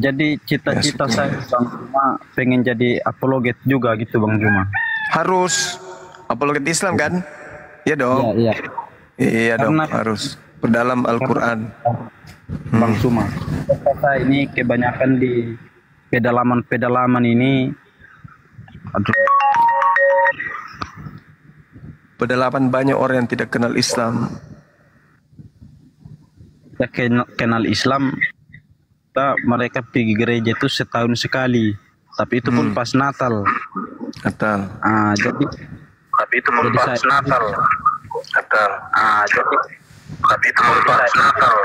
Jadi cita-cita saya Bang Juma pengen jadi apologet juga gitu Bang Juma. Harus apologet Islam kan? Iya dong. Iya, iya. Iya dong, Karena harus berdalam Al-Quran. Bang Juma, saya ini kebanyakan di pedalaman-pedalaman ini, aduh, Pedalaman banyak orang yang tidak kenal Islam. saya kenal Islam, mereka pergi gereja itu setahun sekali, tapi itu pun pas Natal. Natal. Jadi Tapi itu jadi pas saya Natal. Natal. jadi Tapi itu pas Natal.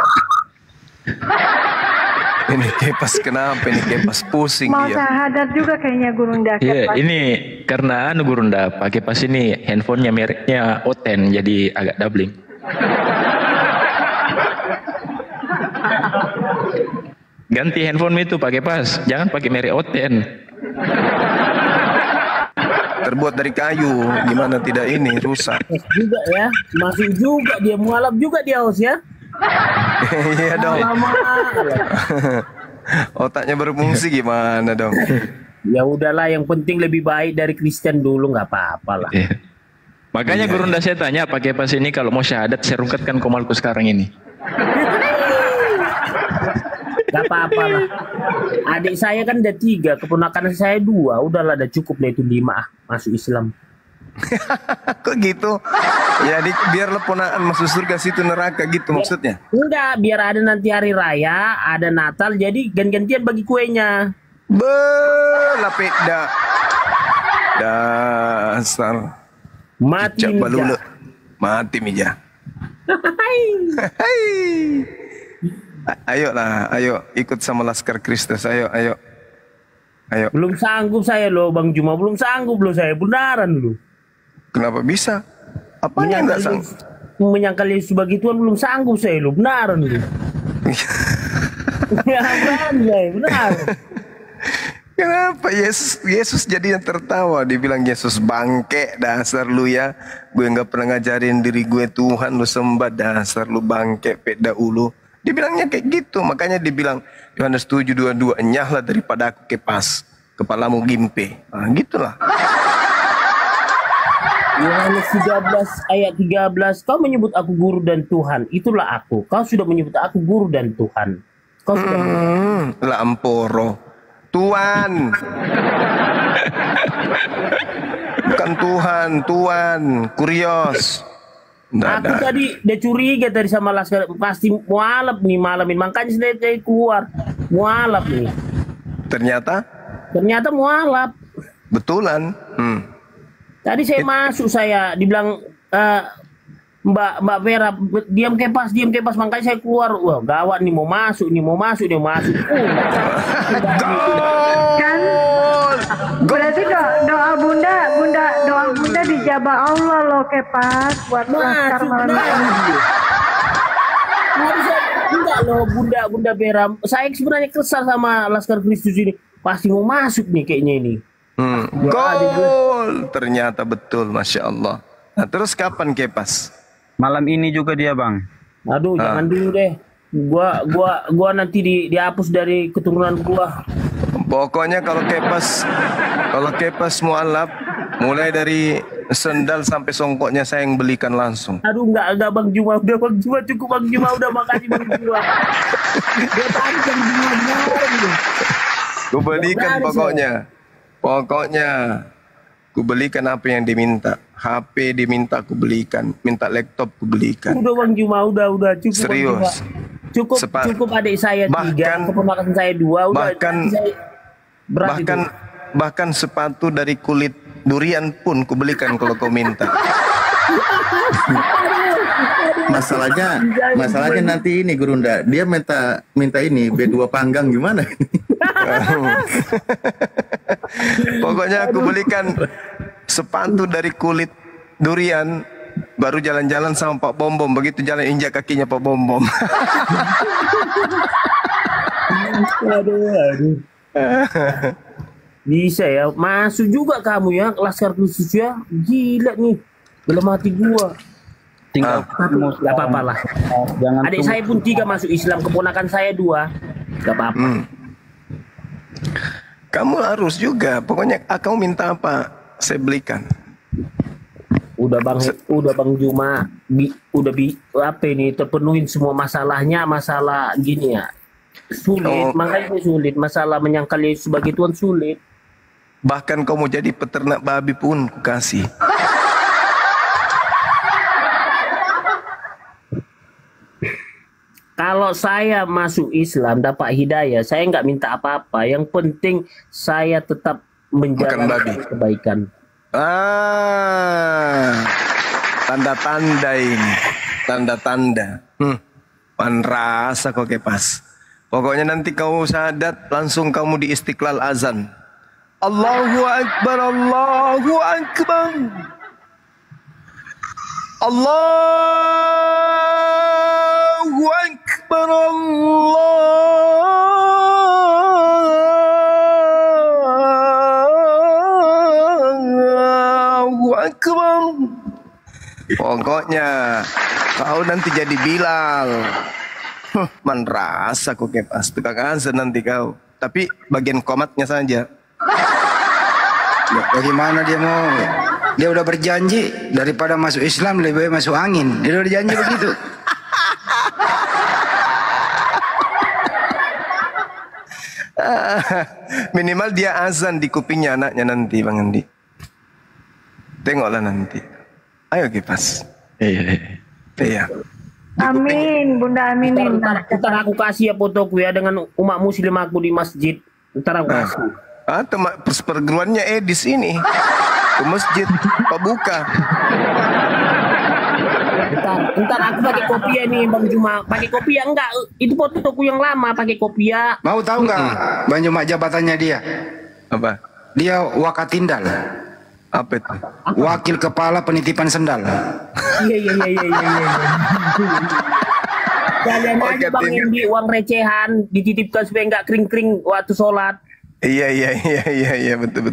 Ini Kepas kenapa? Ini Kepas pusing Mau dia. syahadat juga kayaknya Gurunda. Iya, ini karena Gurunda pakai pas ini handphonenya mereknya Oten jadi agak doubling. Ganti handphone itu pakai pas, jangan pakai merek Oten. Terbuat dari kayu, gimana tidak ini rusak. Juga ya, masuk juga dia, mualaf juga dia Os ya. Iya dong. Lama. Otaknya berfungsi gimana dong? Ya udahlah, yang penting lebih baik dari Kristen dulu, nggak apa-apa lah. Iya. Makanya Gurunda saya tanya pakai pas ini kalau mau syahadat saya rungkatkan komalku sekarang ini. Gak apa-apa lah. Adik saya kan ada 3, keponakan saya 2. Udahlah, udah cukup lah itu 5 masuk Islam. Kok gitu? Ya biarlah ponaan masuk surga situ neraka gitu maksudnya. Enggak, biar ada nanti hari raya, ada Natal, jadi ganti-gantian bagi kuenya. Lapeda. Dasar. Mati Cicak balulu. Mija. Mati Mija. Hai. Ayolah, ayo ikut sama Laskar Kristus, ayo. Belum sanggup saya loh Bang Juma, belum sanggup loh saya, benaran loh. Kenapa bisa? Apanya nggak sanggup? Menyangkal Yesus sebagai Tuhan belum sanggup saya loh, benaran loh. Benar. Kenapa Yesus jadi yang tertawa? Dibilang Yesus bangke, dasar lu ya. Gue nggak pernah ngajarin diri gue Tuhan, lu sembah, dasar lu bangke peda ulu. Dibilangnya kayak gitu, makanya dibilang Yohanes 7:22, enyahlah daripada aku Kepas, kepalamu gimpe. Nah, gitulah. Yohanes 13 ayat 13, kau menyebut aku guru dan Tuhan, itulah aku. Kau sudah menyebut aku guru dan Tuhan. Kau sudah Lamporo. Tuan. Bukan Tuhan, Tuan. Kurios. Aku tadi udah curiga tadi sama Laskar, pasti mualaf nih malam ini, makanya saya keluar mualaf nih. Ternyata mualaf. Betulan. Tadi saya masuk, saya dibilang Mbak Vera diam Kepas, makanya saya keluar. Wah gawat nih, mau masuk. Kan berarti doa bunda dijabah Allah loh Kepas buat Laskar malam ini. Enggak loh Bunda Vera, saya sebenarnya kesal sama Laskar Kristus ini, pasti mau masuk nih kayaknya ini. Gol, ternyata betul, Masya Allah. Nah terus kapan Kepas? malam ini juga dia Bang. Aduh jangan dulu deh, gua nanti dihapus dari keturunan gua. Pokoknya kalau Kepas mualaf, mulai dari sendal sampai songkoknya saya yang belikan langsung. Aduh enggak Bang Juma, udah Bang Juma cukup Bang Juma, udah makasih Bang Juma. Dia tadi Bang Juma. Gue belikan pokoknya ku belikan apa yang diminta. HP diminta aku belikan, minta laptop ku belikan. Udah Bang Juma, udah cukup. Serius. Cukup adik saya 3, keponakan saya 2, udah. Bahkan sepatu dari kulit durian pun ku belikan kalau kau minta. Masalahnya nanti ini Gurunda, dia minta ini B2 panggang gimana? Pokoknya aku belikan sepatu dari kulit durian, baru jalan-jalan sama Pak Bom-Bom. Begitu jalan injak kakinya Pak Bom-Bom. Aduh. Bisa ya, masuk juga kamu ya, Laskar Kristus ya. Gila nih, dalam hati gua. Tinggal Gak apa-apa lah. Jangan Adik saya pun 3 masuk Islam, keponakan saya 2. Gak apa-apa. Kamu harus juga. Pokoknya kamu minta apa, saya belikan. Udah Bang Juma, apa ini terpenuhin semua masalahnya, masalah gini ya. Sulit, makanya sulit. Masalah menyangkal Yesus sebagai Tuhan sulit. Bahkan kau mau jadi peternak babi pun ku kasih. Kalau saya masuk Islam dapat hidayah, saya nggak minta apa-apa. Yang penting saya tetap menjalankan kebaikan. Tanda-tanda ini, tanda-tanda. Pan rasa kok kepas. Pokoknya nanti kau syahadat, langsung kamu di Istiqlal azan. Allahu Akbar, Allahu Akbar. Allahu Akbar, Allahu Akbar. Pokoknya kau nanti jadi Bilal. Man rasa kok kepas tukang azan nanti kau. Tapi bagian komatnya saja. Bagaimana dia mau? Dia udah berjanji daripada masuk Islam lebih baik masuk angin. Dia udah berjanji begitu. Minimal dia azan di kupingnya anaknya nanti, Bang Andi. Tengoklah nanti. Ayo kipas. Iya. Amin, Bunda aminin. Ntar aku kasih ya fotoku ya dengan umat muslim aku di masjid. Ntar aku kasih. Perguruannya Edis ini. Ke masjid Pak buka. Ntar aku pakai kopiah nih Bang Juma. Pakai kopiah enggak? Itu fotoku yang lama pakai kopiah. Mau tahu nggak Bang Juma jabatannya dia? Apa? Dia Wakatindal. Apa itu? Wakil Kepala Penitipan Sendal. Iya. Kalian aja Bang Indi uang recehan dititipkan supaya enggak kering-kering waktu sholat. Iya betul.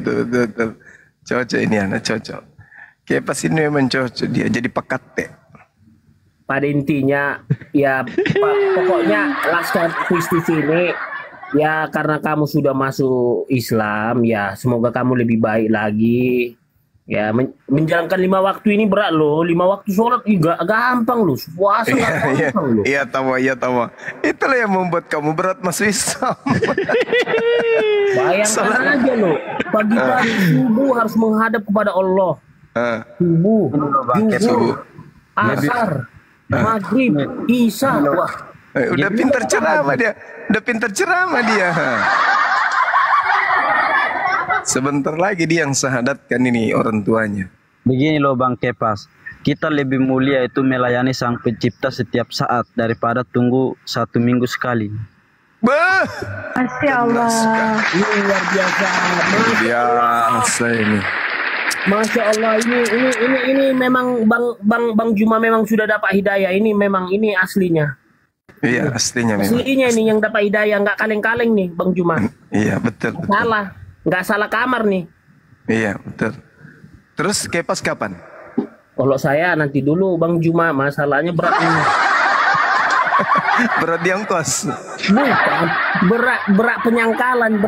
Cocok ini anak cocok. Kayak pas ini memang cocok dia jadi pekat. Pada intinya ya pokoknya Laskar Kristus ini ya karena kamu sudah masuk Islam ya semoga kamu lebih baik lagi. Ya menjalankan 5 waktu ini berat loh. 5 waktu sholat juga gampang loh. Puasa gampang loh. Iya tahu. Itulah yang membuat kamu berat masuk Islam. Bayangkan aja loh. Pagi-pagi subuh harus menghadap kepada Allah. Subuh, zuhur, asar, maghrib, isya. Wah. Udah pintar ceramah dia. Sebentar lagi dia yang syahadatkan ini orang tuanya. Begini loh Bang Kepas, kita lebih mulia itu melayani Sang Pencipta setiap saat daripada tunggu 1 minggu sekali. Masya Allah. Ini luar biasa. Biasa ini. Masya Allah ini memang Bang Juma memang sudah dapat hidayah. Ini memang ini aslinya. Iya aslinya memang. Aslinya ini yang dapat hidayah nggak kaleng-kaleng nih Bang Juma. Iya betul. Nggak salah kamar nih. Iya betul. Terus kepas kapan? Kalau saya nanti dulu Bang Juma, masalahnya berat ini. Berat di ongkos. Bukan, berat penyangkalan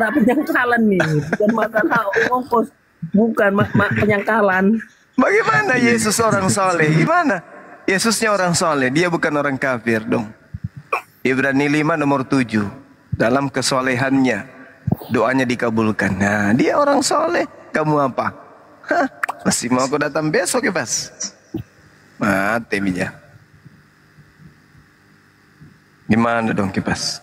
nih. Bukan masalah ongkos, bukan penyangkalan. Bagaimana Yesus orang soleh? Gimana? Yesusnya orang soleh, dia bukan orang kafir dong. Ibrani 5 nomor 7. Dalam kesolehannya doanya dikabulkan. Nah, dia orang soleh. Kamu apa? Hah, masih mau aku datang besok ya, Bas? Mati bija. Gimana dong, Kipas?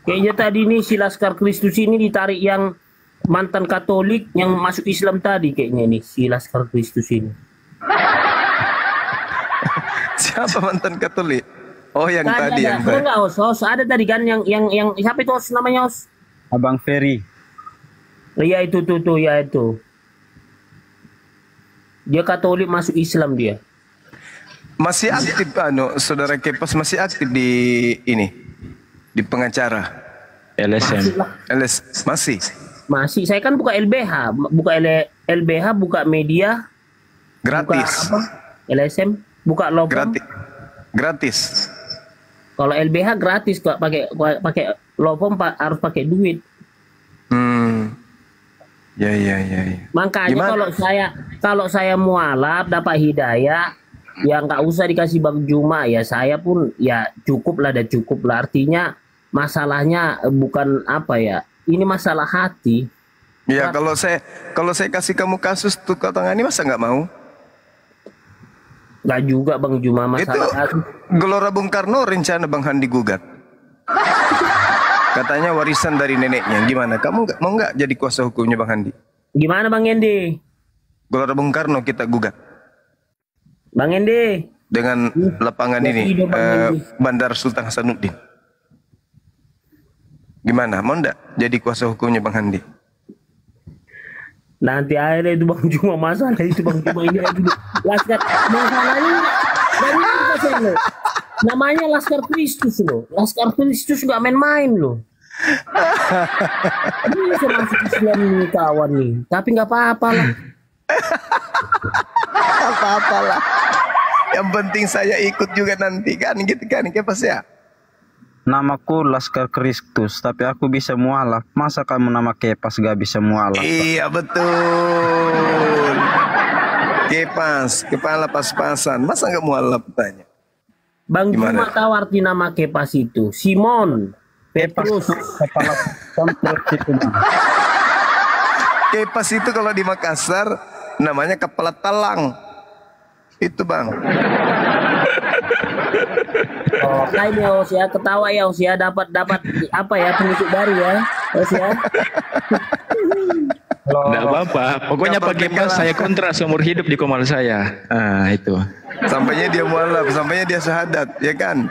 Kayaknya tadi nih si Laskar Kristus ini ditarik yang mantan Katolik yang masuk Islam tadi kayaknya nih si Laskar Kristus ini. Siapa mantan Katolik? Oh, yang tadi yang tadi. Enggak, Os. Ada tadi kan yang siapa itu Os namanya Os? Abang Ferry. Iya itu tuh ya itu. Dia Katolik masuk Islam dia. Masih aktif saudara Kepas masih aktif di ini di pengacara LSM. Masih. Saya kan buka LBH, buka media gratis. Buka apa? LSM, buka logo. Gratis. Kalau LBH gratis kok pakai logo harus pakai duit. Ya, ya, ya, ya. Makanya Gimana? kalau saya mualaf dapat hidayah, ya nggak usah dikasih Bang Juma, ya saya pun ya cukup lah, dan cukup lah. Artinya masalahnya bukan apa ya, ini masalah hati. Ya kalau saya kasih kamu kasus tuh kau tangani, masa nggak mau? Nggak juga Bang Juma Itu masalah hati. Gelora Bung Karno rencana Bang Handi gugat. Katanya warisan dari neneknya. Gimana? Kamu mau nggak jadi kuasa hukumnya Bang Handi? Gimana Bang Endi? Gelora Bung Karno kita gugat Bang Endi? dengan lapangan Ya, ini tidak, Bang Endi. Bandar Sultan Hasanuddin. Gimana? Mau nggak jadi kuasa hukumnya Bang Handi? Nanti aja itu Bang Juma, masalah itu Bang Juma ini aja dulu. Laskar masalahnya dari apa sih lo? Namanya Laskar Kristus lo. Laskar Kristus nggak main-main lo. Ini bisa masuk Islam nih kawan nih. Tapi nggak apa-apa lah. Apa-apalah. Yang penting saya ikut juga nanti kan, gitu kan, Kepas ya. Namaku Laskar Kristus, tapi aku bisa mualaf. Masa kamu nama Kepas gak bisa mualaf? Iya betul. Kepas, kepala pas-pasan. Masa nggak mualaf tanya? Bang Gimana? Juma tahu arti nama Kepas itu. Simon Petrus. Kepala kompleks itu. Kepas itu kalau di Makassar namanya kepala talang. Itu Bang. Oh, kayaknya Os ya, ketawa ya Os ya, dapat apa ya, pengikut baru ya Os ya. Nggak apa-apa. Pokoknya Nggak pakai apa-apa pas lah. saya kontrak seumur hidup di Komal saya. Ah itu. Sampainya dia mualaf, sampainya dia syahadat, ya kan?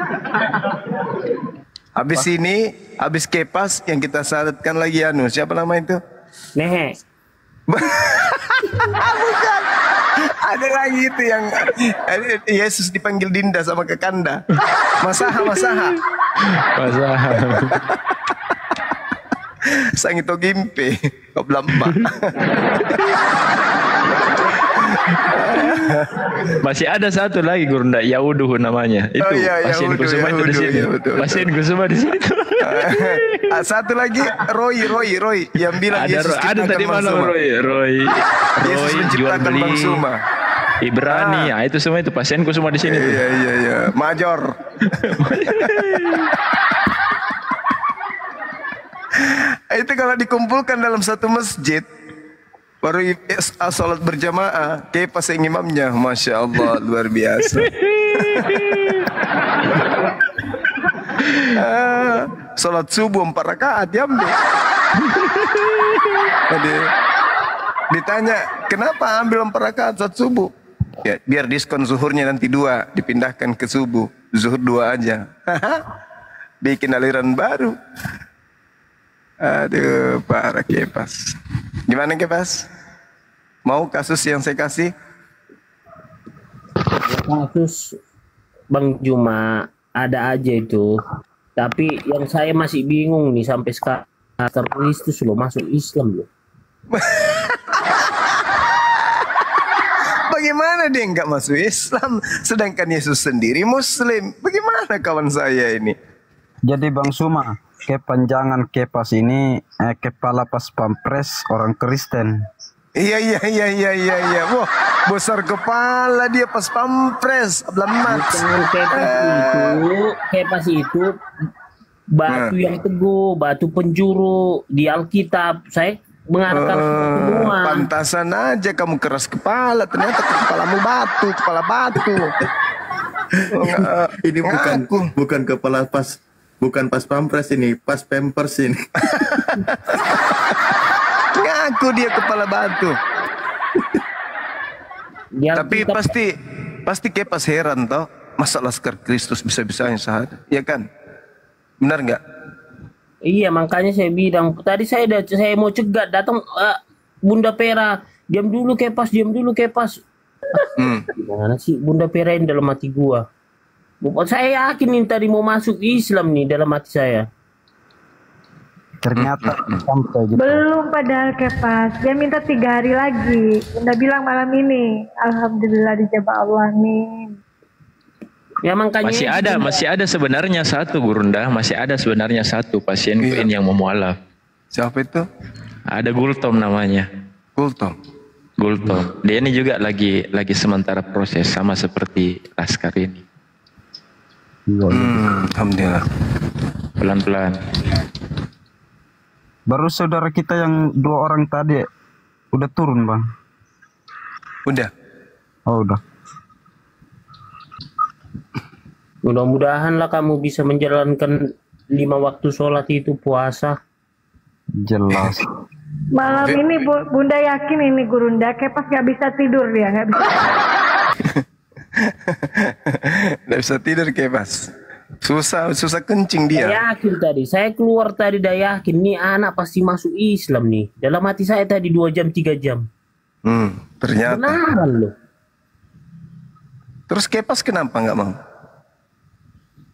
Habis ini, habis Kepas yang kita syahadatkan lagi anu, siapa nama itu? Nehe. Bukan. Ada lagi itu yang Yesus dipanggil Dinda sama Kekanda. Masaha, Masaha. Masa Sang itu gimpe, kau belamba. masih ada satu lagi Gurunda, Yauduh namanya. Itu Oh, iya, pasienku Yauduh, semua itu di Yauduh, sini. iya, betul. Pasienku semua di sini. Satu lagi Roy yang bilang Ada Yesus ada ciptakan tadi Bang mana Suma. Roy Yesus jual menciptakan beli Bang Suma. Ibrani, ya itu semua itu pasienku semua di sini. tuh. Iya. Major. Itu kalau dikumpulkan dalam satu masjid, baru sholat berjamaah, Kepas yang imamnya, Masya Allah, luar biasa. Sholat subuh 4 rakaat, diambil. Jadi, ditanya, kenapa ambil 4 rakaat saat subuh? Ya, biar diskon zuhurnya nanti 2, dipindahkan ke subuh. Zuhur 2 aja. Bikin aliran baru. Aduh, parah Kepas. Gimana Kepas? Mau kasus yang saya kasih? Kasus Bang Juma ada aja itu. Tapi yang saya masih bingung nih sampai sekarang, Laskar Kristus loh masuk Islam loh. Bagaimana dia nggak masuk Islam, sedangkan Yesus sendiri Muslim? Bagaimana kawan saya ini? Jadi Bang Suma, kepanjangan Kepas ini kepala pas pampres orang Kristen. Iya. Wah, besar kepala dia pas pampres, ablamat. Bukan Kepas itu batu yang teguh, batu penjuru di Alkitab. Saya mengarahkan semua. Pantasan aja kamu keras kepala, ternyata kepalamu batu, kepala batu. Ini Ngaku. bukan kepala pas, bukan pas pampres ini, pas pampers ini. Ngaku dia kepala batu. Di Tapi Alkitab, pasti Kepas heran toh, masa Laskar Kristus bisa-bisanya syahadat, ya kan? Benar nggak? iya, makanya saya bilang tadi saya mau cegat datang Bunda Pera, diam dulu Kepas. Gimana sih Bunda Pera yang dalam hati gua? Saya yakin nih tadi mau masuk Islam nih dalam hati saya. Ternyata sampai gitu. Belum padahal Kepas. Dia minta 3 hari lagi. Bunda bilang malam ini. Alhamdulillah dijabah Allah. Amin. Ya makanya Masih ada sebenarnya satu Gurunda, masih ada sebenarnya satu pasienku Iya. ini yang mau mualaf. Siapa itu? Ada Gultom namanya. Kultom. Gultom. Dia ini juga lagi sementara proses sama seperti Laskar ini. Alhamdulillah. Pelan-pelan. Baru saudara kita yang 2 orang tadi udah turun, Bang. Udah. Oh, udah. Mudah-mudahan lah kamu bisa menjalankan 5 waktu sholat itu puasa. Jelas. Malam ini Bunda yakin ini Gurunda Kepas nggak bisa tidur dia, nggak bisa. Nggak bisa tidur Kepas. Susah kencing dia. Saya yakin tadi, saya keluar tadi dah yakin nih anak pasti masuk Islam nih. Dalam hati saya tadi 2 jam 3 jam. Ternyata. Benaran loh. Terus Kepas kenapa nggak mau?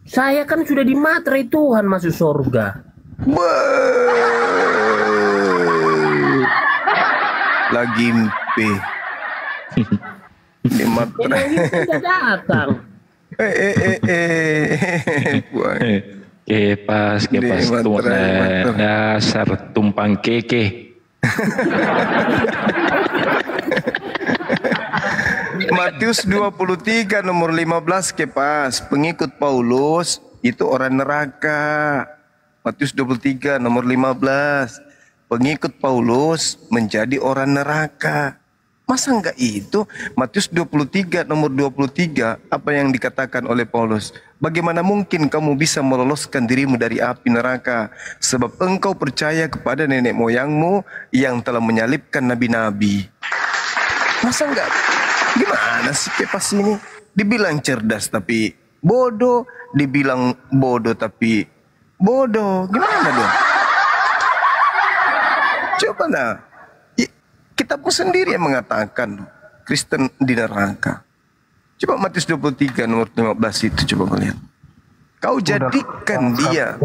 Saya kan sudah dimaterai Tuhan masuk surga. Lagi mimpi. Ini tidak datang. Kepas dasar tumpang keke. Matius 23 nomor 15 Kepas, pengikut Paulus itu orang neraka. Matius 23 nomor 15, pengikut Paulus menjadi orang neraka. Masa enggak itu? Matius 23 nomor 23, apa yang dikatakan oleh Paulus? Bagaimana mungkin kamu bisa meloloskan dirimu dari api neraka? Sebab engkau percaya kepada nenek moyangmu yang telah menyalibkan nabi-nabi. Masa enggak? Gimana sih Kepas ini? Dibilang cerdas tapi bodoh, dibilang bodoh tapi bodoh. Gimana dong? Coba nah. Kitabmu sendiri yang mengatakan Kristen di neraka. Coba Matius 23 nomor 15 itu coba lihat. Kau jadikan dia.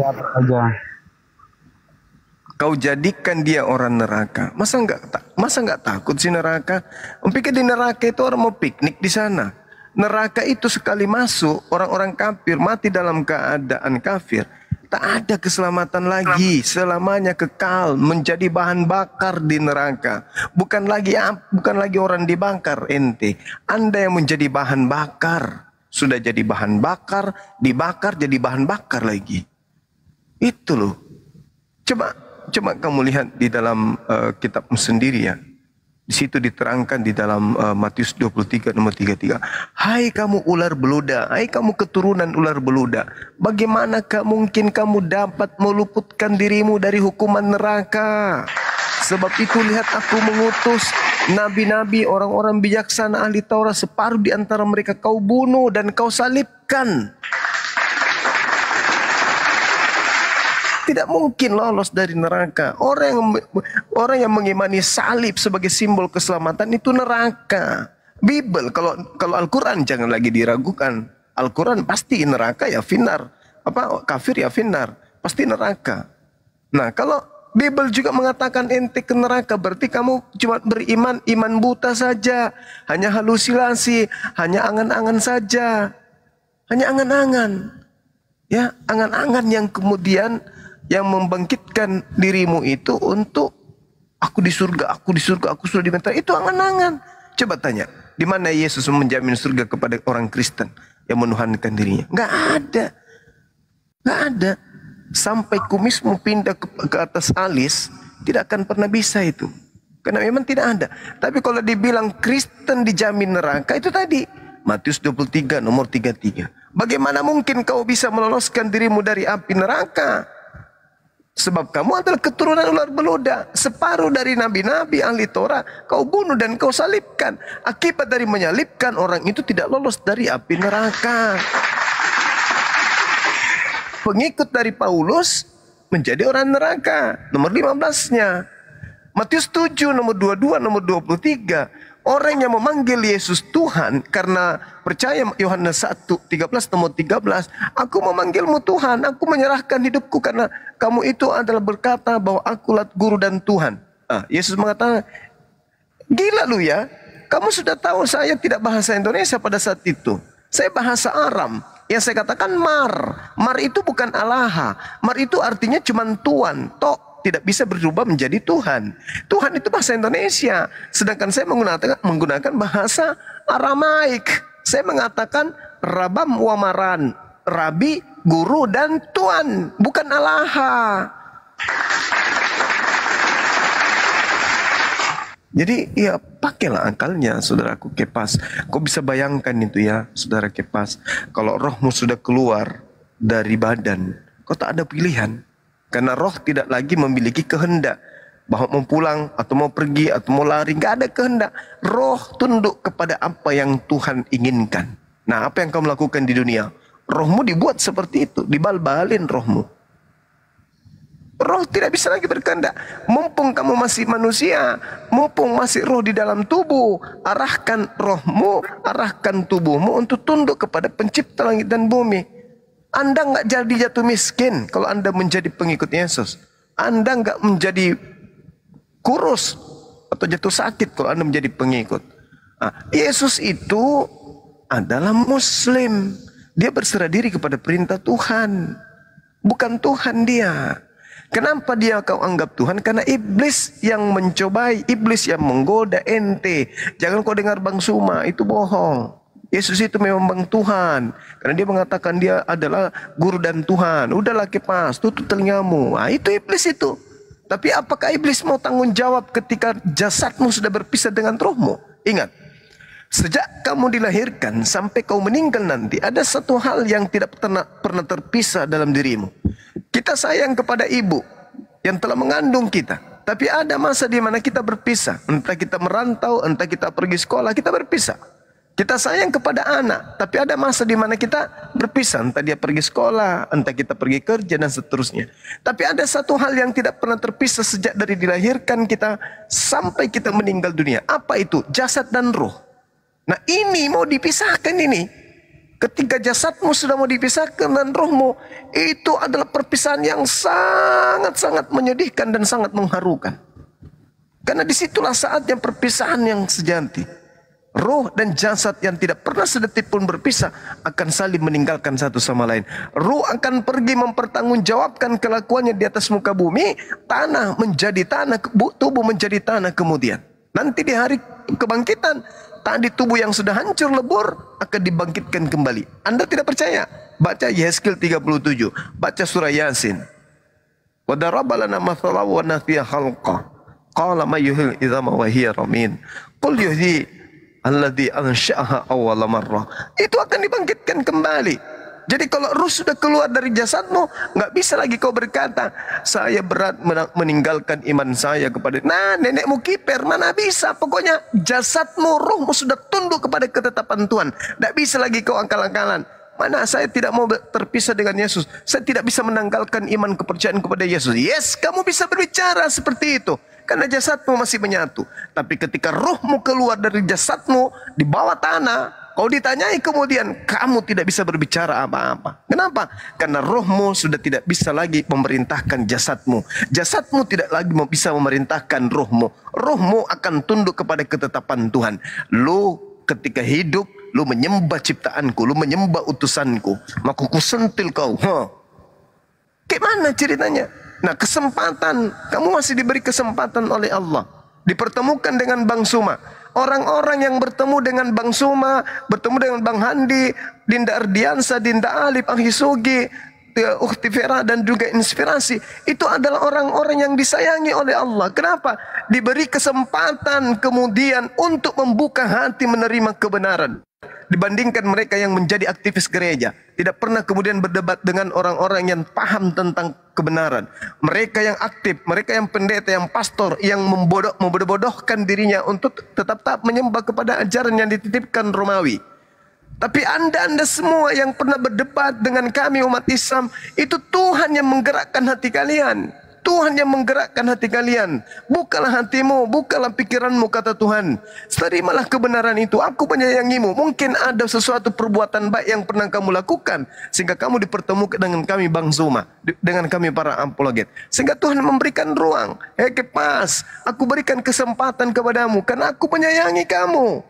Kau jadikan dia orang neraka. Masa enggak takut sih neraka? Pikir di neraka itu orang mau piknik di sana. Neraka itu sekali masuk orang-orang kafir mati dalam keadaan kafir. Tak ada keselamatan lagi, selamanya kekal menjadi bahan bakar di neraka. Bukan lagi orang dibakar ente. Anda yang menjadi bahan bakar. Sudah jadi bahan bakar, dibakar jadi bahan bakar lagi. Itu loh. Coba kamu lihat di dalam kitabmu sendiri ya. Di situ diterangkan di dalam Matius 23 nomor 33. Hai kamu ular beluda, hai kamu keturunan ular beluda. Bagaimanakah mungkin kamu dapat meluputkan dirimu dari hukuman neraka? Sebab itu lihat aku mengutus nabi-nabi, orang-orang bijaksana ahli Taurat, separuh di antara mereka kau bunuh dan kau salibkan. Tidak mungkin lolos dari neraka. Orang yang mengimani salib sebagai simbol keselamatan itu neraka. Bible, kalau Al-Quran jangan lagi diragukan. Al-Quran pasti neraka ya finar. Kafir ya finar. Pasti neraka. Nah kalau Bible juga mengatakan ente ke neraka, berarti kamu cuma beriman, iman buta saja. Hanya halusinasi, hanya angan-angan saja. Hanya angan-angan. Ya, angan-angan yang kemudian yang membangkitkan dirimu itu untuk aku di surga, aku sudah diminta. Itu angan-angan. Coba tanya, di mana Yesus menjamin surga kepada orang Kristen yang menuhankan dirinya? Nggak ada. Sampai kumismu pindah ke atas alis, tidak akan pernah bisa itu. Karena memang tidak ada. Tapi kalau dibilang Kristen dijamin neraka, itu tadi Matius 23 nomor 33. Bagaimana mungkin kau bisa meloloskan dirimu dari api neraka? Sebab kamu adalah keturunan ular beluda. Separuh dari nabi-nabi ahli Torah kau bunuh dan kau salibkan. Akibat dari menyalibkan orang itu tidak lolos dari api neraka. Pengikut dari Paulus menjadi orang neraka. Nomor 15-nya. Matius 7 nomor 22 nomor 23. Orang yang memanggil Yesus Tuhan karena percaya Yohanes 1:13 nomor 13, aku memanggilmu Tuhan, aku menyerahkan hidupku karena kamu itu adalah berkata bahwa akulah guru dan Tuhan. Yesus mengatakan, gila lu ya, kamu sudah tahu saya tidak bahasa Indonesia pada saat itu. Saya bahasa Aram. Yang saya katakan mar. Mar itu bukan Allah. Mar itu artinya cuma Tuhan. Tok tidak bisa berubah menjadi Tuhan. Tuhan itu bahasa Indonesia, sedangkan saya menggunakan bahasa Aramaik. Saya mengatakan Rabam wa Maran, Rabi, Guru, dan Tuan, bukan Alaha. Jadi ya pakailah akalnya, saudaraku Kepas. Kau bisa bayangkan itu ya, saudara Kepas. Kalau rohmu sudah keluar dari badan, kau tak ada pilihan. Karena roh tidak lagi memiliki kehendak bahwa mau pulang atau mau pergi atau mau lari, nggak ada kehendak. Roh tunduk kepada apa yang Tuhan inginkan. Nah, apa yang kau lakukan di dunia? Rohmu dibuat seperti itu, dibal-balin rohmu. Roh tidak bisa lagi berkehendak. Mumpung kamu masih manusia, mumpung masih roh di dalam tubuh, arahkan rohmu, arahkan tubuhmu untuk tunduk kepada pencipta langit dan bumi. Anda nggak jadi jatuh miskin kalau Anda menjadi pengikut Yesus. Anda nggak menjadi kurus atau jatuh sakit kalau Anda menjadi pengikut. Nah, Yesus itu adalah Muslim. Dia berserah diri kepada perintah Tuhan. Bukan Tuhan dia. Kenapa dia kau anggap Tuhan? Karena iblis yang mencobai, iblis yang menggoda ente. Jangan kau dengar Bang Suma, itu bohong. Yesus itu memang Bang Tuhan. Karena dia mengatakan dia adalah guru dan Tuhan. Udahlah Kepas, tutup telingamu. Nah, itu iblis itu. Tapi apakah iblis mau tanggung jawab ketika jasadmu sudah berpisah dengan rohmu? Ingat, sejak kamu dilahirkan sampai kau meninggal nanti, ada satu hal yang tidak pernah terpisah dalam dirimu. Kita sayang kepada ibu yang telah mengandung kita. Tapi ada masa di mana kita berpisah. Entah kita merantau, entah kita pergi sekolah, kita berpisah. Kita sayang kepada anak. Tapi ada masa di mana kita berpisah. Entah dia pergi sekolah, entah kita pergi kerja, dan seterusnya. Tapi ada satu hal yang tidak pernah terpisah sejak dari dilahirkan kita sampai kita meninggal dunia. Apa itu? Jasad dan ruh. Nah, ini mau dipisahkan ini. Ketika jasadmu sudah mau dipisahkan dan rohmu, itu adalah perpisahan yang sangat-sangat menyedihkan dan sangat mengharukan. Karena disitulah saatnya perpisahan yang sejati. Roh dan jasad yang tidak pernah sedetik pun berpisah akan saling meninggalkan satu sama lain. Roh akan pergi mempertanggungjawabkan kelakuannya di atas muka bumi, tanah menjadi tanah, tubuh menjadi tanah kemudian. Nanti di hari kebangkitan, tadi tubuh yang sudah hancur lebur akan dibangkitkan kembali. Anda tidak percaya? Baca Yehezkiel 37, baca surah Yasin. Wa daraba lana mathalan wa nasiya khalqa. Qala may yuhyil idhama wa hiya ramim. Qul yuhyi alladhi ansha'aha awwala marrah. Itu akan dibangkitkan kembali. Jadi kalau ruh sudah keluar dari jasadmu, nggak bisa lagi kau berkata, saya berat meninggalkan iman saya kepada, nah nenekmu kiper, mana bisa. Pokoknya jasadmu, ruhmu sudah tunduk kepada ketetapan Tuhan. Nggak bisa lagi kau akal-akalan. Mana saya tidak mau terpisah dengan Yesus. Saya tidak bisa menanggalkan iman kepercayaan kepada Yesus. Yes, kamu bisa berbicara seperti itu. Karena jasadmu masih menyatu. Tapi ketika ruhmu keluar dari jasadmu, di bawah tanah, kau ditanyai kemudian, kamu tidak bisa berbicara apa-apa. Kenapa? Karena rohmu sudah tidak bisa lagi memerintahkan jasadmu. Jasadmu tidak lagi bisa memerintahkan rohmu. Rohmu akan tunduk kepada ketetapan Tuhan. Lu ketika hidup, lu menyembah ciptaanku, lu menyembah utusanku, maka ku sentil kau. Gimana ceritanya? Nah, kesempatan, kamu masih diberi kesempatan oleh Allah. Dipertemukan dengan Bang Suma. Orang-orang yang bertemu dengan Bang Suma, bertemu dengan Bang Handi, Dinda Ardiansa, Dinda Alif, Ahisugi, Ukhti Vera, dan juga Inspirasi. Itu adalah orang-orang yang disayangi oleh Allah. Kenapa? Diberi kesempatan kemudian untuk membuka hati menerima kebenaran. Dibandingkan mereka yang menjadi aktivis gereja, tidak pernah kemudian berdebat dengan orang-orang yang paham tentang kebenaran. Mereka yang aktif, mereka yang pendeta, yang pastor, yang membodoh-bodohkan dirinya untuk tetap menyembah kepada ajaran yang dititipkan Romawi. Tapi anda semua yang pernah berdebat dengan kami umat Islam, itu Tuhan yang menggerakkan hati kalian. Tuhan yang menggerakkan hati kalian. Bukalah hatimu, bukalah pikiranmu, kata Tuhan. Terimalah kebenaran itu. Aku menyayangimu. Mungkin ada sesuatu perbuatan baik yang pernah kamu lakukan, sehingga kamu dipertemukan dengan kami Bang Zuma, dengan kami para apologet. Sehingga Tuhan memberikan ruang. Kepas, aku berikan kesempatan kepadamu, karena aku menyayangi kamu.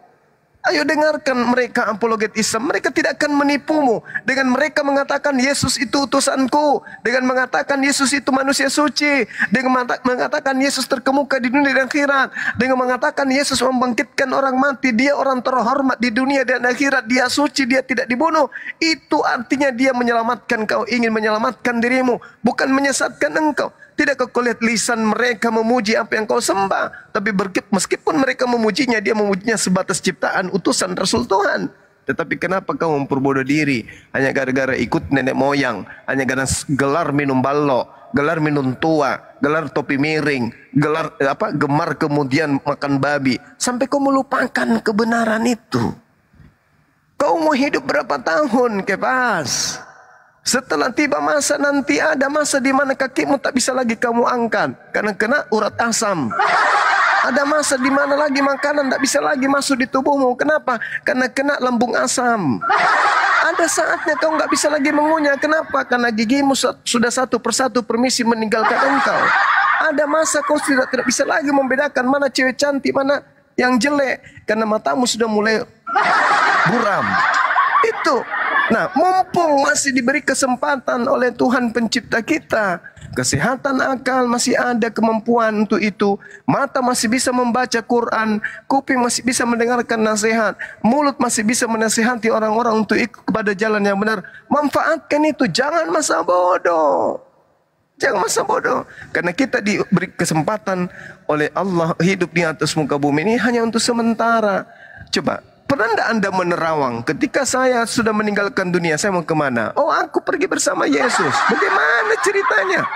Ayo dengarkan mereka apologet Islam. Mereka tidak akan menipumu dengan mereka mengatakan Yesus itu utusanku, dengan mengatakan Yesus itu manusia suci, dengan mengatakan Yesus terkemuka di dunia dan akhirat, dengan mengatakan Yesus membangkitkan orang mati, dia orang terhormat di dunia dan akhirat, dia suci, dia tidak dibunuh. Itu artinya dia menyelamatkan kau, ingin menyelamatkan dirimu, bukan menyesatkan engkau. Tidakkah kau lihat lisan mereka memuji apa yang kau sembah? Tapi meskipun mereka memujinya, dia memujinya sebatas ciptaan utusan Rasul Tuhan. Tetapi kenapa kau memperbodoh diri? Hanya gara-gara ikut nenek moyang, hanya gara gelar minum balok, gelar minum tua, gelar topi miring, gemar kemudian makan babi, sampai kau melupakan kebenaran itu. Kau mau hidup berapa tahun, Kepas? Setelah tiba masa nanti ada masa di mana kakimu tak bisa lagi kamu angkat karena kena urat asam. Ada masa di mana lagi makanan tak bisa lagi masuk di tubuhmu. Kenapa? Karena kena lambung asam. Ada saatnya kau nggak bisa lagi mengunyah. Kenapa? Karena gigimu sudah satu persatu permisi meninggalkan engkau. Ada masa kau tidak bisa lagi membedakan mana cewek cantik, mana yang jelek. Karena matamu sudah mulai buram. Itu. Nah, mumpung masih diberi kesempatan oleh Tuhan pencipta kita, kesehatan akal masih ada kemampuan untuk itu, mata masih bisa membaca Quran, kuping masih bisa mendengarkan nasihat, mulut masih bisa menasihati orang-orang untuk ikut kepada jalan yang benar. Manfaatkan itu, jangan masa bodoh. Jangan masa bodoh. Karena kita diberi kesempatan oleh Allah hidup di atas muka bumi ini hanya untuk sementara. Coba. Pernah tidak Anda menerawang ketika saya sudah meninggalkan dunia, saya mau kemana? Oh, aku pergi bersama Yesus. Bagaimana ceritanya?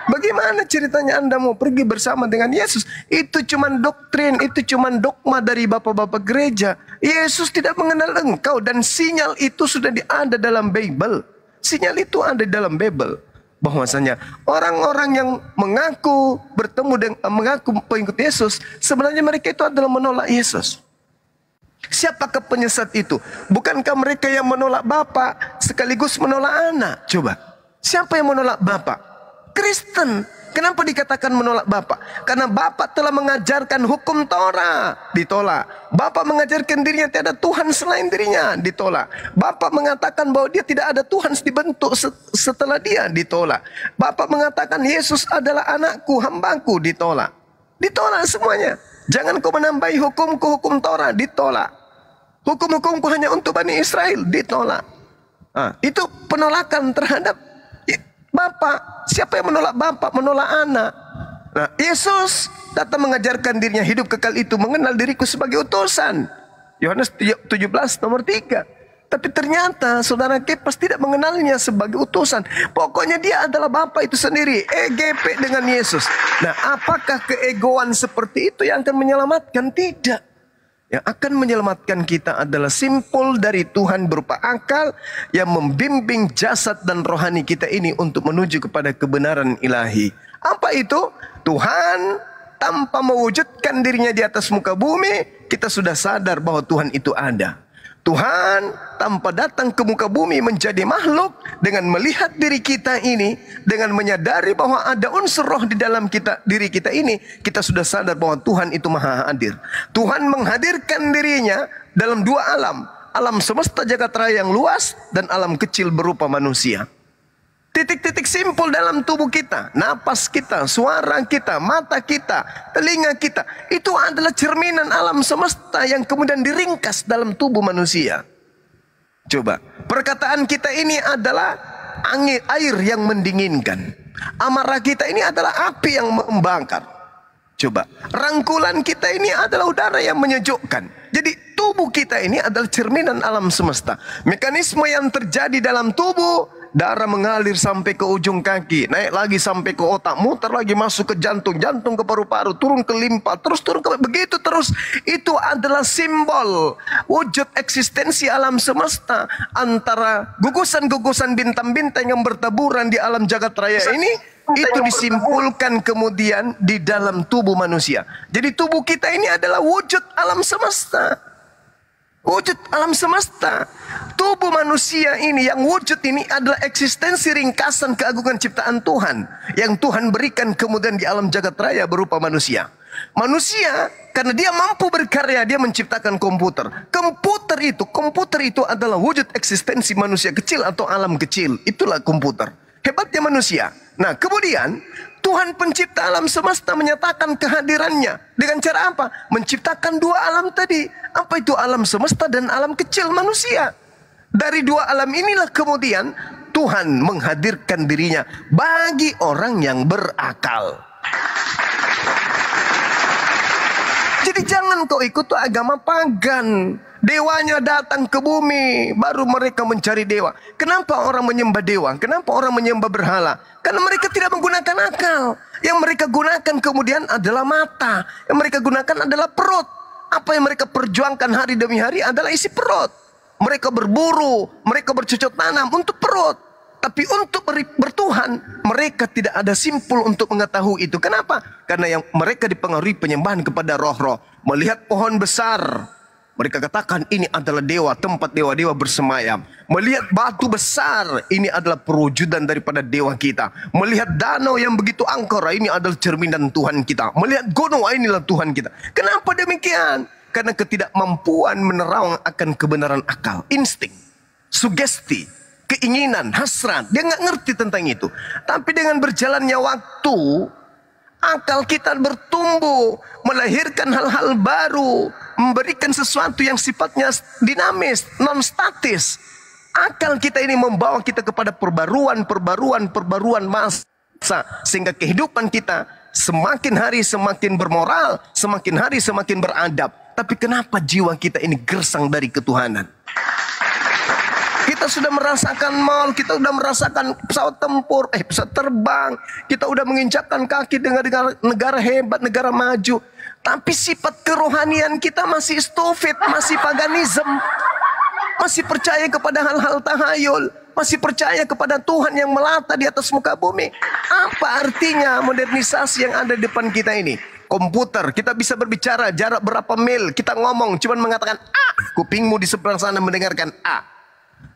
Bagaimana ceritanya Anda mau pergi bersama dengan Yesus? Itu cuma doktrin, itu cuma dogma dari bapak-bapak gereja. Yesus tidak mengenal engkau dan sinyal itu sudah ada dalam Bible. Sinyal itu ada dalam Bible. Bahwasanya orang-orang yang mengaku mengaku pengikut Yesus, sebenarnya mereka itu adalah menolak Yesus. Siapakah penyesat itu? Bukankah mereka yang menolak Bapa sekaligus menolak anak? Coba. Siapa yang menolak Bapa? Kristen. Kenapa dikatakan menolak Bapa? Karena Bapa telah mengajarkan hukum Torah, ditolak. Bapa mengajarkan dirinya tiada Tuhan selain dirinya, ditolak. Bapa mengatakan bahwa dia tidak ada Tuhan dibentuk setelah dia, ditolak. Bapa mengatakan Yesus adalah anakku, hambaku, ditolak. Ditolak semuanya. Jangan kau menambahi hukumku, hukum Torah, ditolak. Hukum-hukumku hanya untuk Bani Israel, ditolak. Itu penolakan terhadap Bapa. Siapa yang menolak Bapa? Menolak anak. Nah, Yesus datang mengajarkan dirinya hidup kekal itu, mengenal diriku sebagai utusan. Yohanes 17 nomor 3. Tapi ternyata saudara Kepas tidak mengenalnya sebagai utusan. Pokoknya dia adalah Bapa itu sendiri. EGP dengan Yesus. Nah, apakah keegoan seperti itu yang akan menyelamatkan? Tidak. Yang akan menyelamatkan kita adalah simpul dari Tuhan berupa akal yang membimbing jasad dan rohani kita ini untuk menuju kepada kebenaran ilahi. Apa itu? Tuhan tanpa mewujudkan dirinya di atas muka bumi, kita sudah sadar bahwa Tuhan itu ada. Tuhan tanpa datang ke muka bumi menjadi makhluk, dengan melihat diri kita ini, dengan menyadari bahwa ada unsur roh di dalam diri kita ini, kita sudah sadar bahwa Tuhan itu maha hadir. Tuhan menghadirkan dirinya dalam dua alam. Alam semesta jagat raya yang luas dan alam kecil berupa manusia. Titik-titik simpul dalam tubuh kita, napas kita, suara kita, mata kita, telinga kita, itu adalah cerminan alam semesta yang kemudian diringkas dalam tubuh manusia. Coba, perkataan kita ini adalah air yang mendinginkan. Amarah kita ini adalah api yang membakar. Coba, rangkulan kita ini adalah udara yang menyejukkan. Jadi tubuh kita ini adalah cerminan alam semesta. Mekanisme yang terjadi dalam tubuh, darah mengalir sampai ke ujung kaki, naik lagi sampai ke otak, muter lagi masuk ke jantung, jantung ke paru-paru, turun ke limpa, terus turun ke begitu terus. Itu adalah simbol wujud eksistensi alam semesta antara gugusan-gugusan bintang-bintang yang bertaburan di alam jagat raya ini. Itu disimpulkan kemudian di dalam tubuh manusia. Jadi tubuh kita ini adalah wujud alam semesta. Wujud alam semesta. Tubuh manusia ini yang wujud ini adalah eksistensi ringkasan keagungan ciptaan Tuhan yang Tuhan berikan kemudian di alam jagat raya berupa manusia. Manusia karena dia mampu berkarya, dia menciptakan komputer. Komputer itu adalah wujud eksistensi manusia kecil atau alam kecil. Itulah komputer. Hebatnya manusia. Nah, kemudian Tuhan pencipta alam semesta menyatakan kehadirannya. Dengan cara apa? Menciptakan dua alam tadi. Apa itu alam semesta dan alam kecil manusia? Dari dua alam inilah kemudian Tuhan menghadirkan dirinya bagi orang yang berakal. Jadi jangan kau ikut tuh agama pagan. Dewanya datang ke bumi, baru mereka mencari dewa. Kenapa orang menyembah dewa? Kenapa orang menyembah berhala? Karena mereka tidak menggunakan akal. Yang mereka gunakan kemudian adalah mata. Yang mereka gunakan adalah perut. Apa yang mereka perjuangkan hari demi hari adalah isi perut. Mereka berburu, mereka bercocok tanam untuk perut. Tapi untuk bertuhan, mereka tidak ada simpul untuk mengetahui itu. Kenapa? Karena yang mereka dipengaruhi penyembahan kepada roh-roh. Melihat pohon besar, mereka katakan ini adalah dewa, tempat dewa-dewa bersemayam. Melihat batu besar, ini adalah perwujudan daripada dewa kita. Melihat danau yang begitu angkara, ini adalah cerminan Tuhan kita. Melihat gunung, inilah Tuhan kita. Kenapa demikian? Karena ketidakmampuan menerawang akan kebenaran akal, insting, sugesti, keinginan, hasrat. Dia nggak ngerti tentang itu. Tapi dengan berjalannya waktu, akal kita bertumbuh, melahirkan hal-hal baru, memberikan sesuatu yang sifatnya dinamis, non-statis. Akal kita ini membawa kita kepada perbaruan masa. Sehingga kehidupan kita semakin hari semakin bermoral, semakin hari semakin beradab. Tapi kenapa jiwa kita ini gersang dari ketuhanan? Kita sudah merasakan mal, kita sudah merasakan pesawat tempur, pesawat terbang. Kita sudah menginjakkan kaki dengan negara hebat, negara maju. Tapi sifat kerohanian kita masih stupid, masih paganism. Masih percaya kepada hal-hal tahayul. Masih percaya kepada Tuhan yang melata di atas muka bumi. Apa artinya modernisasi yang ada di depan kita ini? Komputer, kita bisa berbicara jarak berapa mil. Kita ngomong, cuman mengatakan A. Kupingmu di seberang sana mendengarkan A.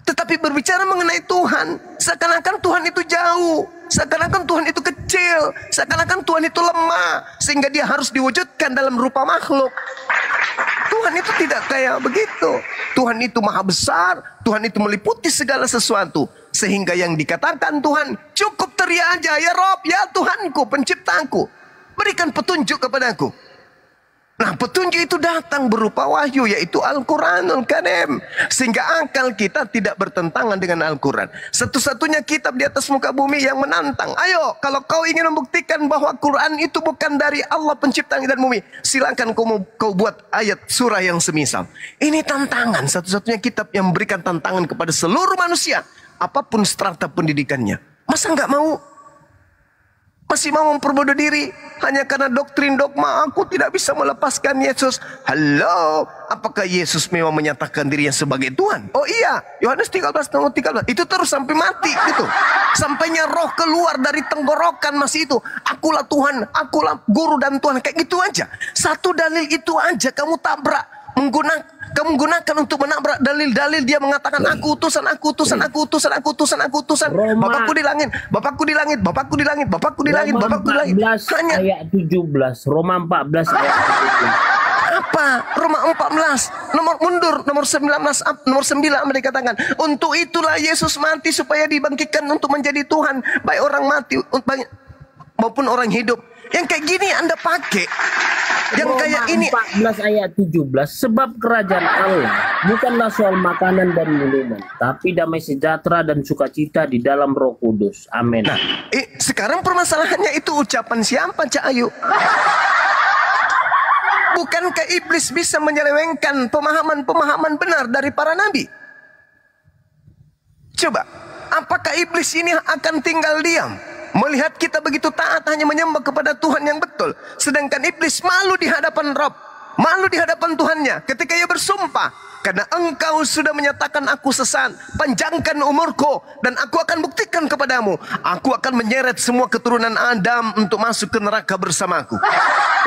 Tetapi berbicara mengenai Tuhan, seakan-akan Tuhan itu jauh, seakan-akan Tuhan itu kecil, seakan-akan Tuhan itu lemah, sehingga dia harus diwujudkan dalam rupa makhluk. Tuhan itu tidak kayak begitu. Tuhan itu maha besar, Tuhan itu meliputi segala sesuatu. Sehingga yang dikatakan Tuhan, cukup teriak aja, ya Rob, ya Tuhanku, penciptaku, berikan petunjuk kepadaku. Nah, petunjuk itu datang berupa wahyu, yaitu Al-Quranul Karim. Sehingga akal kita tidak bertentangan dengan Al-Quran. Satu-satunya kitab di atas muka bumi yang menantang. Ayo, kalau kau ingin membuktikan bahwa Quran itu bukan dari Allah pencipta langit dan bumi, silakan kau buat ayat surah yang semisal. Ini tantangan, satu-satunya kitab yang memberikan tantangan kepada seluruh manusia, apapun strata pendidikannya. Masa nggak mau? Masih mau memperbodoh diri hanya karena doktrin dogma, aku tidak bisa melepaskan Yesus. Halo, apakah Yesus memang menyatakan dirinya sebagai Tuhan? Oh iya, Yohanes 13 nomor 13. Itu terus sampai mati gitu. Sampainya roh keluar dari tenggorokan masih itu. Akulah Tuhan, akulah guru dan Tuhan, kayak gitu aja. Satu dalil itu aja kamu tabrak. Kamu gunakan untuk menabrak dalil-dalil dia mengatakan aku utusan, aku utusan, aku utusan, aku utusan, aku utusan. Bapakku di langit, Bapakku di langit, Bapakku di langit, Bapakku di langit, Bapakku di langit. Hanya ayat 17, Roma 14 ayat 17. Apa? Roma 14 nomor mundur nomor 9 mereka katakan untuk itulah Yesus mati supaya dibangkitkan untuk menjadi Tuhan baik orang mati maupun orang hidup. Yang kayak gini Anda pakai. Yang Roma kayak ini 14 ayat 17, sebab kerajaan Allah bukanlah soal makanan dan minuman, tapi damai sejahtera dan sukacita di dalam Roh Kudus. Amin. Nah, sekarang permasalahannya itu ucapan siapa, Cak Ayu? Bukankah iblis bisa menyelewengkan pemahaman-pemahaman benar dari para nabi? Coba, apakah iblis ini akan tinggal diam melihat kita begitu taat hanya menyembah kepada Tuhan yang betul, sedangkan iblis malu di hadapan Rabb, malu di hadapan Tuhannya ketika ia bersumpah, karena engkau sudah menyatakan aku sesat, panjangkan umurku dan aku akan buktikan kepadamu, aku akan menyeret semua keturunan Adam untuk masuk ke neraka bersamaku,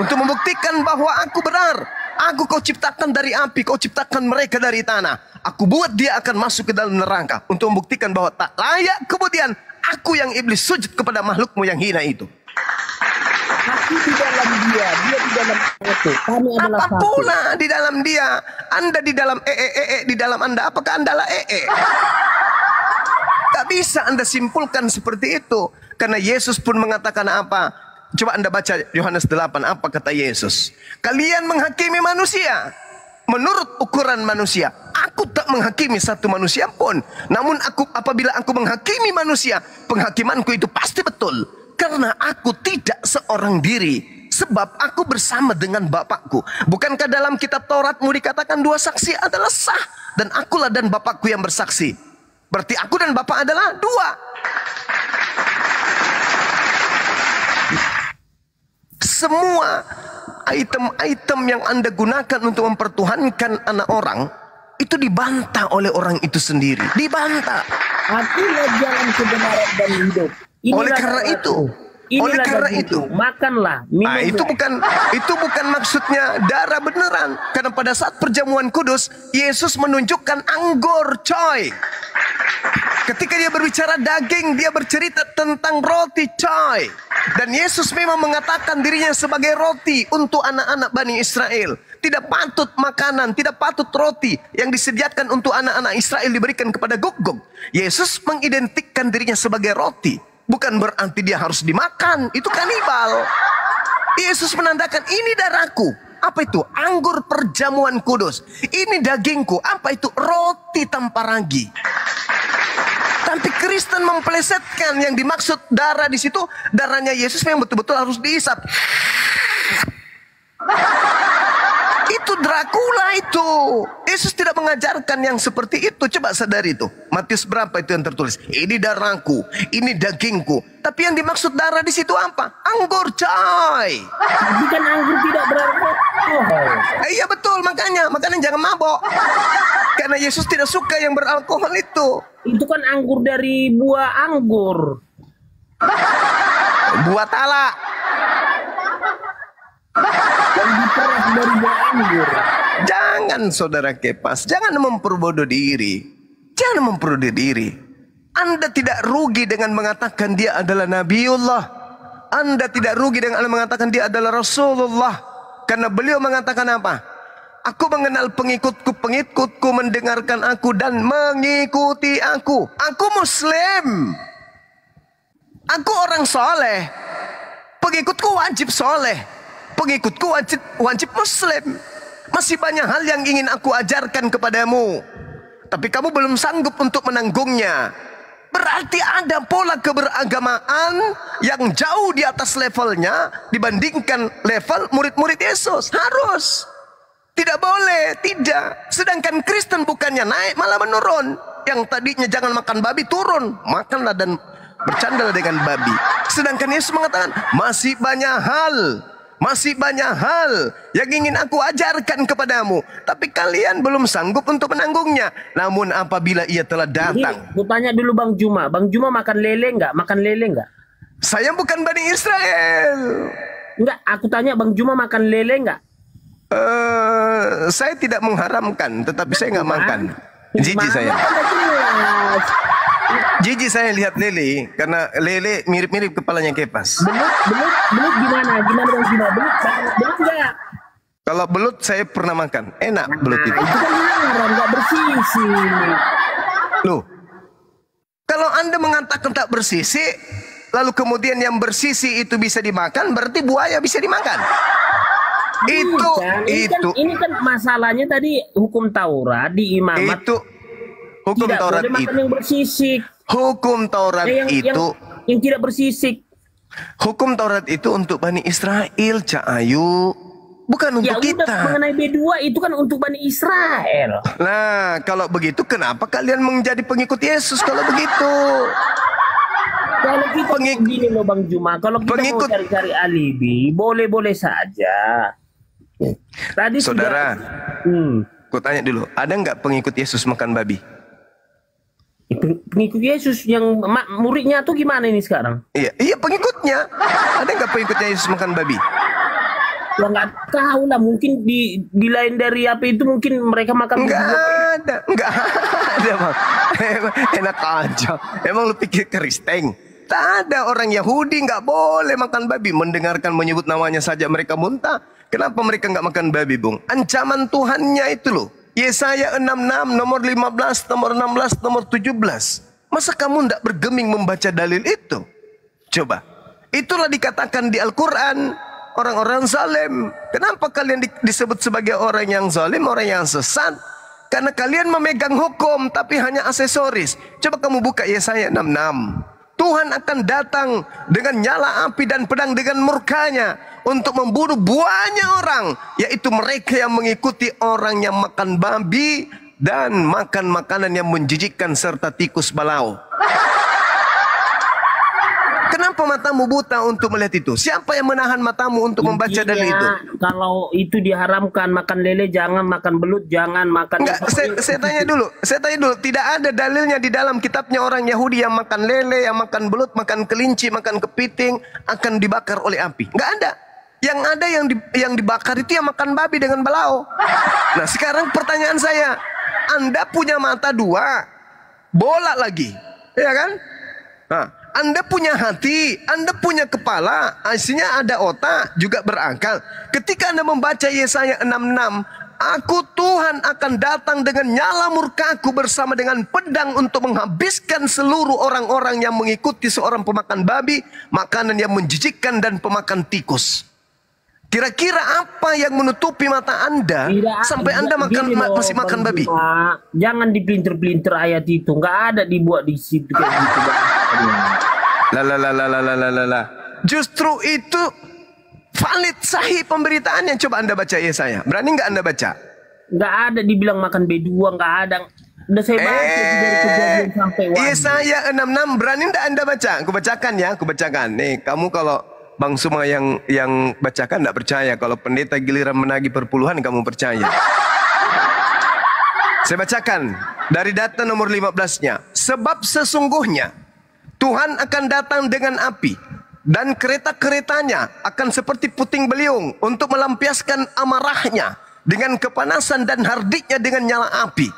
untuk membuktikan bahwa aku benar. Aku kau ciptakan dari api, kau ciptakan mereka dari tanah. Aku buat dia akan masuk ke dalam neraka untuk membuktikan bahwa tak layak kemudian aku yang iblis sujud kepada makhlukmu yang hina itu. Tapi di dalam dia di dalam itu. Kami adalah Apa satu. pula di dalam dia? Anda di dalam di dalam Anda. Apakah Anda lah Tak bisa Anda simpulkan seperti itu. Karena Yesus pun mengatakan apa? Coba Anda baca Yohanes 8. Apa kata Yesus? Kalian menghakimi manusia menurut ukuran manusia. Aku tak menghakimi satu manusia pun. Namun apabila aku menghakimi manusia, penghakimanku itu pasti betul. Karena aku tidak seorang diri. Sebab aku bersama dengan Bapakku. Bukankah dalam kitab Tauratmu dikatakan 2 saksi adalah sah? Dan akulah dan Bapakku yang bersaksi. Berarti aku dan Bapak adalah 2. Semua item-item yang Anda gunakan untuk mempertuhankan anak orang, itu dibantah oleh orang itu sendiri. Dibantah. Akulah jalan kebenaran dan hidup. Oleh karena itu, makanlah, minumlah. Itu bukan maksudnya darah beneran. Karena pada saat perjamuan kudus, Yesus menunjukkan anggur, coy. Ketika dia berbicara daging, dia bercerita tentang roti, coy. Dan Yesus memang mengatakan dirinya sebagai roti untuk anak-anak Bani Israel. Tidak patut makanan, tidak patut roti yang disediakan untuk anak-anak Israel diberikan kepada Gog. Yesus mengidentikan dirinya sebagai roti. Bukan berarti dia harus dimakan, itu kanibal. Yesus menandakan ini darahku. Apa itu? Anggur perjamuan kudus. Ini dagingku. Apa itu? Roti tanpa ragi. Tapi Kristen memplesetkan yang dimaksud darah di situ, darahnya Yesus memang betul-betul harus dihisap. Itu Dracula itu. Yesus tidak mengajarkan yang seperti itu. Coba sadari itu. Matius berapa itu yang tertulis? Ini darahku, ini dagingku. Tapi yang dimaksud darah di situ apa? Anggur, coy. Bukan anggur tidak beralkohol. Iya betul, makanya jangan mabok. Karena Yesus tidak suka yang beralkohol itu. Itu kan anggur dari buah anggur. Buah tala. Yang diperas dari buah anggur. Jangan saudara Kepas, jangan memperbodoh diri. Jangan memperbodoh diri. Anda tidak rugi dengan mengatakan dia adalah Nabiullah. Anda tidak rugi dengan mengatakan dia adalah Rasulullah. Karena beliau mengatakan apa? Aku mengenal pengikutku mendengarkan aku dan mengikuti aku. Aku Muslim. Aku orang soleh. Pengikutku wajib soleh. Pengikutku wajib Muslim. Masih banyak hal yang ingin aku ajarkan kepadamu. Tapi kamu belum sanggup untuk menanggungnya. Berarti ada pola keberagamaan yang jauh di atas levelnya dibandingkan level murid-murid Yesus. Harus. Tidak boleh, tidak. Sedangkan Kristen bukannya naik malah menurun. Yang tadinya jangan makan babi turun. Makanlah dan bercandalah dengan babi. Sedangkan Yesus mengatakan masih banyak hal yang ingin aku ajarkan kepadamu. Tapi kalian belum sanggup untuk menanggungnya. Namun apabila ia telah datang. Aku tanya dulu Bang Juma. Bang Juma makan lele enggak? Saya bukan Bani Israel. Enggak, aku tanya Bang Juma makan lele enggak? Saya tidak mengharamkan, tetapi saya nggak makan. Jijik saya. Jijik saya lihat lele, karena lele mirip-mirip kepalanya Kepas. Belut gimana? Gimana Bang Juma? Belut enggak? Kalau belut saya pernah makan, enak belut itu. Itu kan haram, enggak bersisi. Loh, kalau Anda mengatakan tak bersisi, lalu kemudian yang bersisi itu bisa dimakan, berarti buaya bisa dimakan. Ini kan masalahnya tadi hukum Taurat di imamat. Itu hukum tidak Taurat boleh makan itu. yang bersisik. Hukum Taurat yang tidak bersisik. Hukum Taurat itu untuk Bani Israel, Cak Ayu. Bukan untuk kita. Mengenai B2 itu kan untuk Bani Israel. Nah, kalau begitu kenapa kalian menjadi pengikut Yesus kalau begitu? Kalau kita begini loh Bang Juma, kalau kita mau cari-cari alibi, boleh-boleh saja. Tadi saudara, aku tanya dulu, ada nggak pengikut Yesus makan babi? Pengikut Yesus yang muridnya tuh gimana ini sekarang? Iya pengikutnya. Ada nggak pengikutnya Yesus makan babi? Ya nggak tahu lah, mungkin di lain dari apa itu mungkin mereka makan. Nggak ada Bang. Enak aja. Emang lu pikir Kristen? Tak ada orang Yahudi nggak boleh makan babi. Mendengarkan menyebut namanya saja mereka muntah. Kenapa mereka nggak makan babi, Bung? Ancaman Tuhannya itu loh. Yesaya 66, nomor 15, nomor 16, nomor 17. Masa kamu nggak bergeming membaca dalil itu? Coba. Itulah dikatakan di Al-Quran. Orang-orang zalim. Kenapa kalian disebut sebagai orang yang zalim, orang yang sesat? Karena kalian memegang hukum tapi hanya aksesoris. Coba kamu buka Yesaya 66. Tuhan akan datang dengan nyala api dan pedang dengan murkanya untuk membunuh banyak orang, yaitu mereka yang mengikuti orang yang makan babi dan makan makanan yang menjijikkan serta tikus balau. Kenapa matamu buta untuk melihat itu? Siapa yang menahan matamu untuk membaca dalil itu? Kalau itu diharamkan, makan lele jangan, makan belut jangan, makan... Enggak, saya tanya dulu. Tidak ada dalilnya di dalam kitabnya orang Yahudi yang makan lele, yang makan belut, makan kelinci, makan kepiting akan dibakar oleh api. Enggak ada. Yang ada yang dibakar itu yang makan babi dengan balau. Nah, sekarang pertanyaan saya, Anda punya mata dua, bola lagi, ya kan? Nah, Anda punya hati, Anda punya kepala, isinya ada otak, juga berakal. Ketika Anda membaca Yesaya 66, Aku Tuhan akan datang dengan nyala murkaku bersama dengan pedang untuk menghabiskan seluruh orang-orang yang mengikuti seorang pemakan babi, makanan yang menjijikkan dan pemakan tikus. Kira-kira apa yang menutupi mata Anda sampai Anda masih makan babi? Jangan dipelintir-pelintir ayat itu, nggak ada dibuat di situ kayak gitu. Justru itu valid, sahih pemberitaannya. Coba Anda baca Yesaya. Berani nggak Anda baca? Nggak ada dibilang makan B2, nggak ada. Udah saya baca dari Kejadian sampai Wahyu. Yesaya 66, berani nggak Anda baca? Aku bacakan ya, aku bacakan. Nih, kamu kalau Bang Suma yang bacakan nggak percaya. Kalau pendeta giliran menagih perpuluhan kamu percaya. Saya bacakan dari data nomor 15-nya. Sebab sesungguhnya Tuhan akan datang dengan api, dan kereta-keretanya akan seperti puting beliung untuk melampiaskan amarahnya dengan kepanasan dan hardiknya dengan nyala api.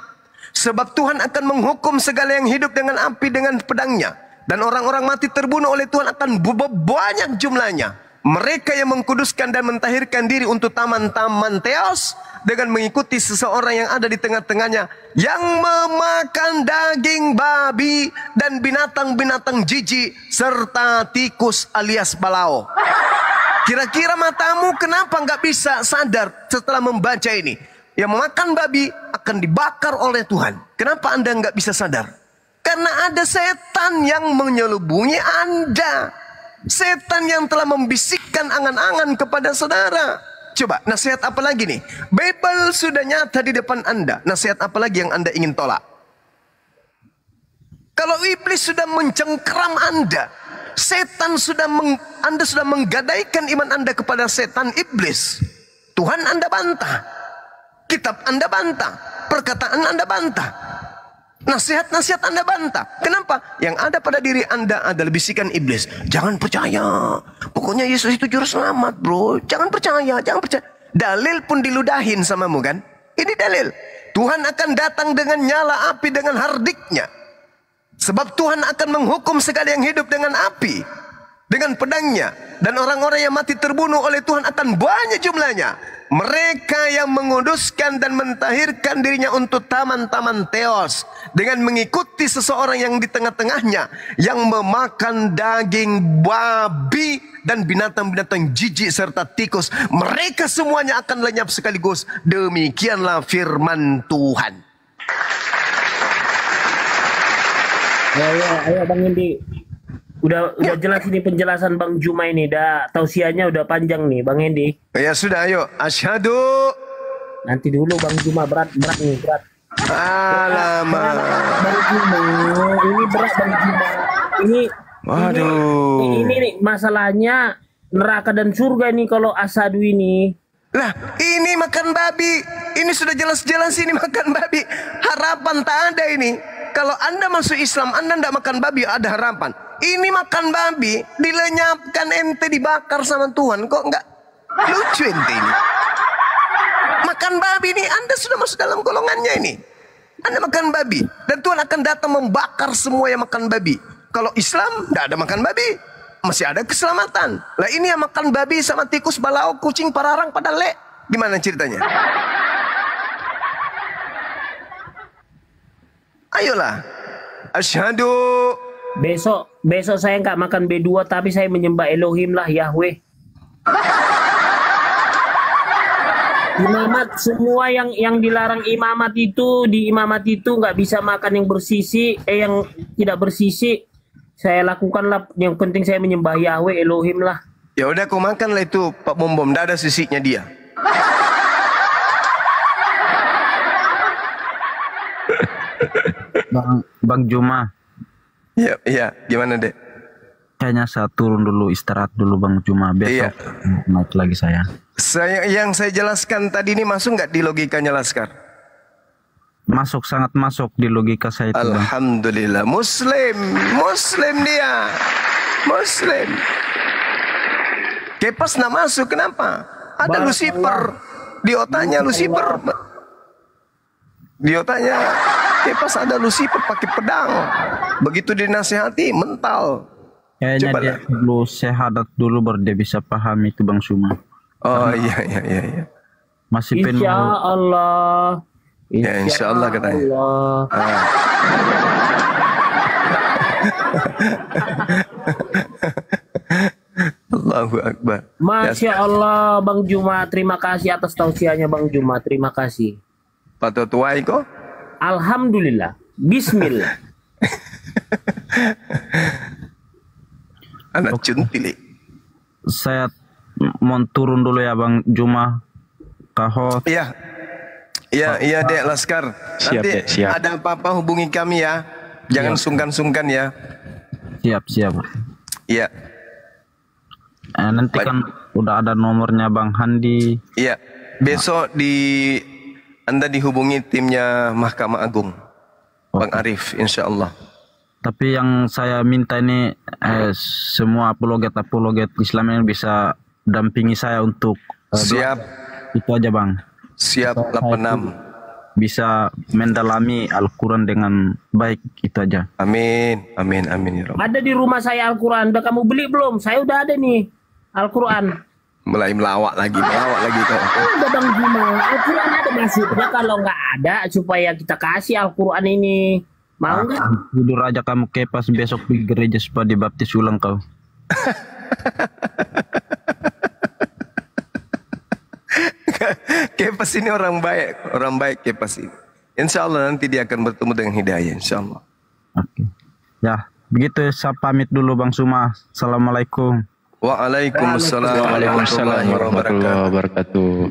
Sebab Tuhan akan menghukum segala yang hidup dengan api dengan pedangnya, dan orang-orang mati terbunuh oleh Tuhan akan banyak jumlahnya. Mereka yang mengkuduskan dan mentahirkan diri untuk taman-taman teos dengan mengikuti seseorang yang ada di tengah-tengahnya, yang memakan daging babi dan binatang-binatang jijik serta tikus alias balau. Kira-kira matamu kenapa nggak bisa sadar setelah membaca ini? Yang memakan babi akan dibakar oleh Tuhan. Kenapa Anda nggak bisa sadar? Karena ada setan yang menyelubungi Anda. Setan yang telah membisikkan angan-angan kepada saudara. Coba, nasihat apa lagi nih? Bible sudah nyata di depan Anda. Nasihat apa lagi yang Anda ingin tolak? Kalau iblis sudah mencengkeram Anda, setan Anda sudah menggadaikan iman Anda kepada setan iblis. Tuhan Anda bantah, kitab Anda bantah, perkataan Anda bantah, nasihat-nasihat Anda bantah. Kenapa? Yang ada pada diri Anda adalah bisikan iblis. Jangan percaya. Pokoknya Yesus itu juru selamat, bro. Jangan percaya, jangan percaya. Dalil pun diludahin samamu kan? Ini dalil. Tuhan akan datang dengan nyala api dengan hardiknya. Sebab Tuhan akan menghukum segala yang hidup dengan api, dengan pedangnya. Dan orang-orang yang mati terbunuh oleh Tuhan akan banyak jumlahnya. Mereka yang menguduskan dan mentahirkan dirinya untuk taman-taman teos dengan mengikuti seseorang yang di tengah-tengahnya, yang memakan daging babi dan binatang-binatang jijik serta tikus, mereka semuanya akan lenyap sekaligus. Demikianlah firman Tuhan. Ayo Bang Indi. Udah jelas ini penjelasan Bang Juma ini. Tausiahnya udah panjang nih Bang Indi. Ya sudah, ayo. Asyhadu. Nanti dulu Bang Juma, berat nih, berat. Alamak. Bang Juma, ini berat Bang Juma. Waduh. Ini nih masalahnya neraka dan surga nih kalau asadu ini. Lah, ini makan babi. Ini sudah jelas-jelas ini makan babi. Harapan tak ada ini. Kalau Anda masuk Islam, Anda tidak makan babi, ada harapan. Ini makan babi, dilenyapkan ente, dibakar sama Tuhan. Kok enggak lucu ente ini? Makan babi ini, Anda sudah masuk dalam golongannya ini. Anda makan babi. Dan Tuhan akan datang membakar semua yang makan babi. kalau Islam tidak ada makan babi, masih ada keselamatan. Lah ini yang makan babi sama tikus, balaok, kucing, pararang pada lek. Gimana ceritanya? Ayolah. Asyhadu. Besok saya nggak makan B2 tapi saya menyembah Elohim lah, Yahweh. Imamat, semua yang dilarang imamat itu, di imamat itu nggak bisa makan yang bersisi, yang tidak bersisi. Saya lakukanlah, yang penting saya menyembah Yahweh, Elohim lah. Ya udah kau makan lah itu Pak Bom Bom, nggak ada sisiknya dia. Bang Juma. Iya, gimana dek? Kayaknya saya turun dulu, istirahat dulu Bang Juma. Besok naik lagi saya. Yang saya jelaskan tadi ini masuk nggak di logikanya Laskar? Masuk, sangat masuk di logika saya itu Bang. Alhamdulillah, Muslim dia, Muslim. Kepas nak masuk, kenapa? Ada Lucifer di otaknya, Lucifer. Di otaknya Kepas ada Lucifer pakai pedang. Begitu dinasihati mental. Kayaknya Coba dia perlu syahadat dulu baru dia bisa paham itu Bang Suma. Oh iya. Masih penuh. Insya Allah. Ya insya Allah katanya. Allahu Akbar. Masya Allah Bang Juma, terima kasih atas tausiahnya Bang Juma, terima kasih. Patut tuai kok. Alhamdulillah. Bismillah. Anak cuntilik. Saya mau turun dulu ya Bang Juma. Kahot. Iya Dek Laskar. Siap, Nanti Dek, siap. ada apa-apa hubungi kami ya. Jangan sungkan-sungkan ya. Siap. Iya. Nanti kan udah ada nomornya Bang Handi. Iya. Besok Anda dihubungi timnya Mahkamah Agung. Bang Arif, insya Allah. Tapi yang saya minta ini semua apologet Islam ini bisa dampingi saya untuk Siap. itu aja Bang. Siap 86. Bisa mendalami Al-Quran dengan baik, itu aja. Amin ya Rabb. Ada di rumah saya Al-Quran, udah kamu beli belum? Saya udah ada nih Al-Quran. Mulai melawak lagi kau. Ada Bang Juma, Al-Quran ada maksudnya, kalau nggak ada supaya kita kasih Al-Quran ini. Mau nggak? Tidur aja kamu Kepas, besok di gereja supaya dibaptis ulang kau. Kepas ini orang baik Kepas ini. Insya Allah nanti dia akan bertemu dengan hidayah, insya Allah. Oke. Ya, begitu saya pamit dulu Bang Suma. Assalamualaikum. Waalaikumsalam warahmatullahi wabarakatuh.